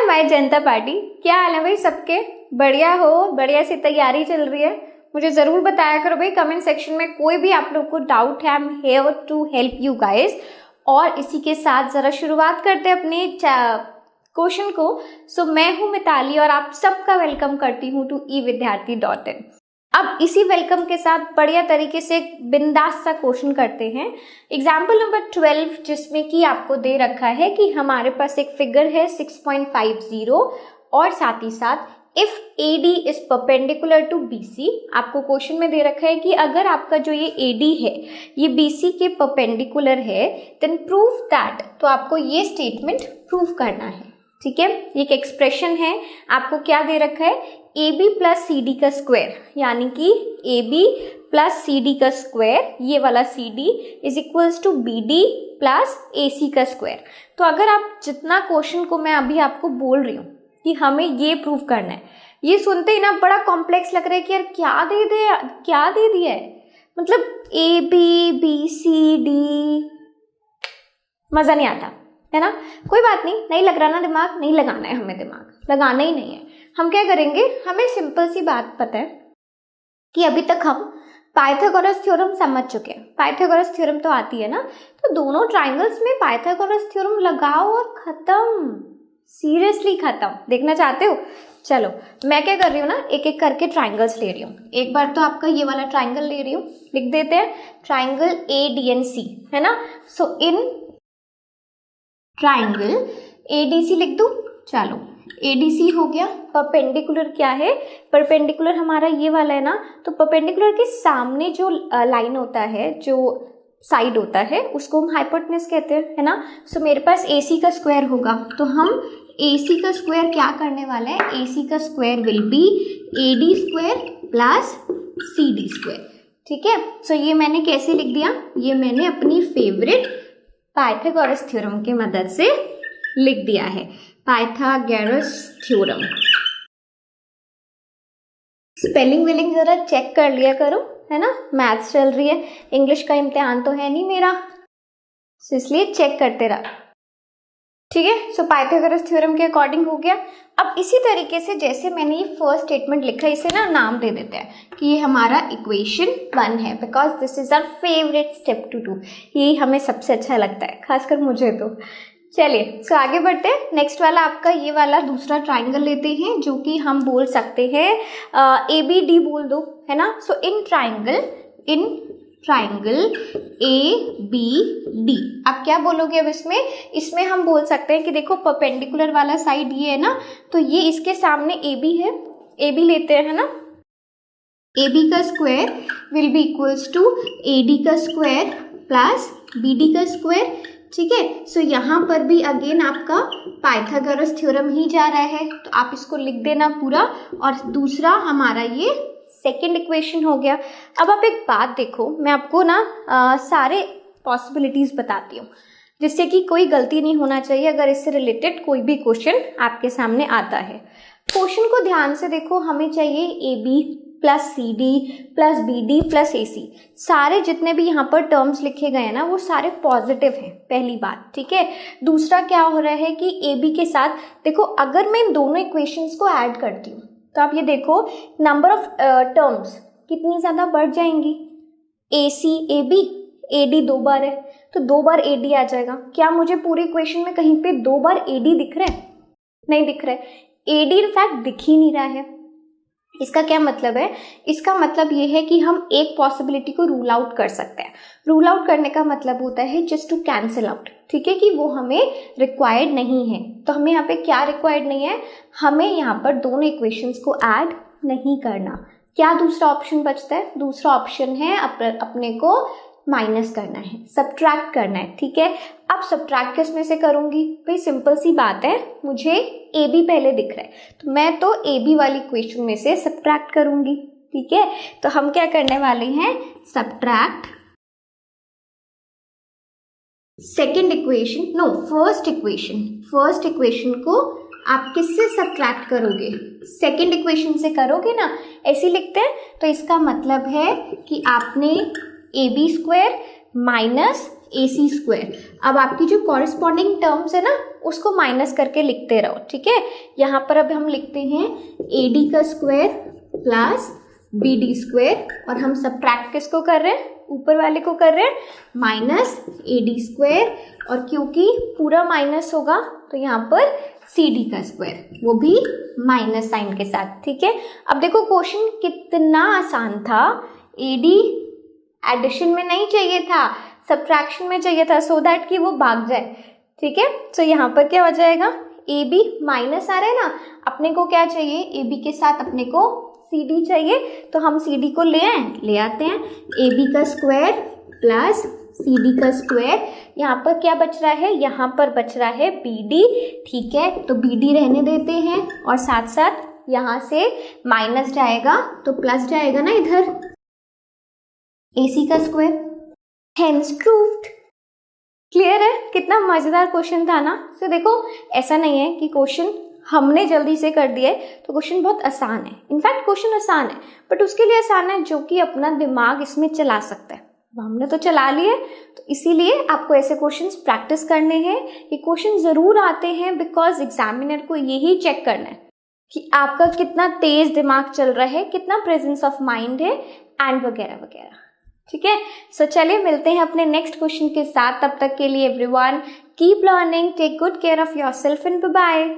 M आई जनता party. क्या हाल है भाई सबके? बढ़िया हो? बढ़िया से तैयारी चल रही है? मुझे जरूर बताया करो भाई कमेंट सेक्शन में। कोई भी आप लोग को डाउट है, I am here to help you guys. और इसी के साथ जरा शुरुआत करते हैं अपने क्वेश्चन को। सो मैं हूं मिताली और आप सबका वेलकम करती हूं टू evidyarthi.in। अब इसी वेलकम के साथ बढ़िया तरीके से बिंदास सा क्वेश्चन करते हैं। एग्जाम्पल नंबर 12, जिसमें कि आपको दे रखा है कि हमारे पास एक फिगर है 6.50 और साथ ही साथ if AD is perpendicular to BC। आपको क्वेश्चन में दे रखा है कि अगर आपका जो ये AD है ये BC के परपेंडिकुलर है देन प्रूव दैट। तो आपको ये स्टेटमेंट प्रूव करना है, ठीक है। एक एक्सप्रेशन है, आपको क्या दे रखा है AB प्लस CD का स्क्वायर, यानी कि AB प्लस CD का स्क्वायर, ये वाला CD is equals to BD plus AC का स्क्वायर। तो अगर आप जितना क्वेश्चन को मैं अभी आपको बोल रही हूँ कि हमें ये प्रूव करना है, ये सुनते ही ना बड़ा कॉम्प्लेक्स लग रहा है कि यार क्या दे दिया है, मतलब AB BCD, मजा नहीं आता है ना। कोई बात नहीं लग रहा ना दिमाग, नहीं लगाना है हमें, दिमाग लगाना ही नहीं है। हम क्या करेंगे, हमें सिंपल सी बात पता है कि अभी तक हम पाइथागोरस थ्योरम समझ चुके हैं। पाइथागोरस थ्योरम तो आती है ना, तो दोनों ट्राइंगल्स में पाइथागोरस थ्योरम लगाओ और खत्म, सीरियसली खत्म। देखना चाहते हो? चलो मैं क्या कर रही हूँ ना, एक एक करके ट्राइंगल्स ले रही हूँ। एक बार तो आपका ये वाला ट्राइंगल ले रही हूँ, लिख देते हैं ट्राइंगल ADNC, है ना। सो इन ट्राइंगल ADC लिख दूं। चलो ADC हो गया। परपेंडिकुलर क्या है, परपेंडिकुलर हमारा ये वाला है ना, तो परपेंडिकुलर के सामने जो लाइन होता है, जो साइड होता है, उसको हम हाइपोटेनस कहते हैं, है ना। सो मेरे पास AC का स्क्वायर होगा, तो हम AC का स्क्वायर क्या करने वाले हैं, AC का square will B AD square plus CD square, ठीक है। सो ये मैंने कैसे लिख दिया, ये मैंने अपनी फेवरेट पाइथागोरस थ्योरम की मदद से लिख दिया है, पाइथागोरस थ्योरम। स्पेलिंग विलिंग जरा चेक कर लिया करो, है ना। मैथ्स चल रही है, इंग्लिश का इम्तिहान तो है नहीं मेरा, इसलिए चेक करते रहा, ठीक है। सो पाइथागोरस थ्योरम के अकॉर्डिंग हो गया। अब इसी तरीके से जैसे मैंने ये फर्स्ट स्टेटमेंट लिखा, इसे ना नाम दे देते हैं कि ये हमारा इक्वेशन 1 है, because this is our favourite step to do. ये हमें सबसे अच्छा लगता है, खासकर मुझे तो। चलिए सो आगे बढ़ते हैं। नेक्स्ट वाला आपका ये वाला दूसरा ट्राइंगल लेते हैं, जो कि हम बोल सकते हैं ABD बोल दो, है ना। सो इन ट्राइंगल ABD, आप क्या बोलोगे अब इसमें हम बोल सकते हैं कि देखो परपेंडिकुलर वाला साइड ये है ना, तो ये इसके सामने AB है, AB लेते हैं, है ना। AB का square will be equals to AD का स्क्वायर प्लस BD का स्क्वायर, ठीक है। सो यहाँ पर भी अगेन आपका पाइथागोरस थ्योरम ही जा रहा है, तो आप इसको लिख देना पूरा। और दूसरा हमारा ये सेकेंड इक्वेशन हो गया। अब आप एक बात देखो, मैं आपको ना सारे पॉसिबिलिटीज बताती हूँ, जिससे कि कोई गलती नहीं होना चाहिए अगर इससे रिलेटेड कोई भी क्वेश्चन आपके सामने आता है। क्वेश्चन को ध्यान से देखो, हमें चाहिए AB plus CD plus BD plus AC। सारे जितने भी यहाँ पर टर्म्स लिखे गए हैं ना, वो सारे पॉजिटिव हैं, पहली बात, ठीक है। दूसरा क्या हो रहा है कि AB के साथ देखो, अगर मैं इन दोनों इक्वेशंस को ऐड करती हूँ तो आप ये देखो नंबर ऑफ टर्म्स कितनी ज्यादा बढ़ जाएंगी। AC AB, AD 2 बार है तो 2 बार AD आ जाएगा। क्या मुझे पूरे इक्वेशन में कहीं पे 2 बार AD दिख रहा है? नहीं दिख रहा है। AD इनफैक्ट दिख ही नहीं रहा है। इसका क्या मतलब है, इसका मतलब ये है कि हम एक पॉसिबिलिटी को रूल आउट कर सकते हैं। रूल आउट करने का मतलब होता है जस्ट टू कैंसिल आउट, ठीक है, कि वो हमें रिक्वायर्ड नहीं है। तो हमें यहाँ पे क्या रिक्वायर्ड नहीं है, हमें यहाँ पर दोनों इक्वेशंस को ऐड नहीं करना। क्या दूसरा ऑप्शन बचता है? दूसरा ऑप्शन है अपने को माइनस करना है, सब्ट्रैक्ट करना है, ठीक है। अब सब्ट्रैक्ट किस में से करूंगी भाई? सिंपल सी बात है, मुझे AB पहले दिख रहा है तो मैं तो AB वाली इक्वेशन में से सब्ट्रैक्ट करूंगी, ठीक है। तो हम क्या करने वाले हैं, subtract second equation, no first equation को आप किससे सब्ट्रैक्ट करोगे? सेकेंड इक्वेशन से करोगे ना, ऐसे लिखते हैं। तो इसका मतलब है कि आपने AB square minus AC square. अब आपकी जो कॉरेस्पॉन्डिंग टर्म्स है ना उसको माइनस करके लिखते रहो, ठीक है। यहाँ पर अब हम लिखते हैं AD का स्क्वायर प्लस BD स्क्वायर, और हम सब्ट्रैक्ट किसको कर रहे हैं, ऊपर वाले को कर रहे हैं, माइनस AD स्क्वायर, और क्योंकि पूरा माइनस होगा तो यहाँ पर CD का स्क्वायर, वो भी माइनस साइन के साथ, ठीक है। अब देखो क्वेश्चन कितना आसान था, AD एडिशन में नहीं चाहिए था, सब्ट्रैक्शन में चाहिए था, सो दैट कि वो भाग जाए, ठीक है। तो यहाँ पर क्या हो जाएगा, AB माइनस आ रहा है ना, अपने को क्या चाहिए, AB के साथ अपने को CD चाहिए, तो हम CD को ले आते हैं, AB का स्क्वायर प्लस CD का स्क्वायर। यहाँ पर क्या बच रहा है, यहाँ पर बच रहा है BD, ठीक है। तो BD रहने देते हैं, और साथ साथ यहाँ से माइनस जाएगा तो प्लस जाएगा ना इधर, AC का स्क्वायर, हेंस प्रूव्ड। क्लियर है, कितना मजेदार क्वेश्चन था ना। तो देखो ऐसा नहीं है कि क्वेश्चन हमने जल्दी से कर दिया है तो क्वेश्चन बहुत आसान है, इनफैक्ट क्वेश्चन आसान है, बट उसके लिए आसान है जो कि अपना दिमाग इसमें चला सकता है। हमने तो चला लिए, तो इसीलिए आपको ऐसे क्वेश्चंस प्रैक्टिस करने हैं। ये क्वेश्चन जरूर आते हैं बिकॉज एग्जामिनर को यही चेक करना है कि आपका कितना तेज दिमाग चल रहा है, कितना प्रेजेंस ऑफ माइंड है, एंड वगैरह वगैरह, ठीक है। सो चलिए मिलते हैं अपने नेक्स्ट क्वेश्चन के साथ, तब तक के लिए everyone keep learning, take good care of yourself and bye bye.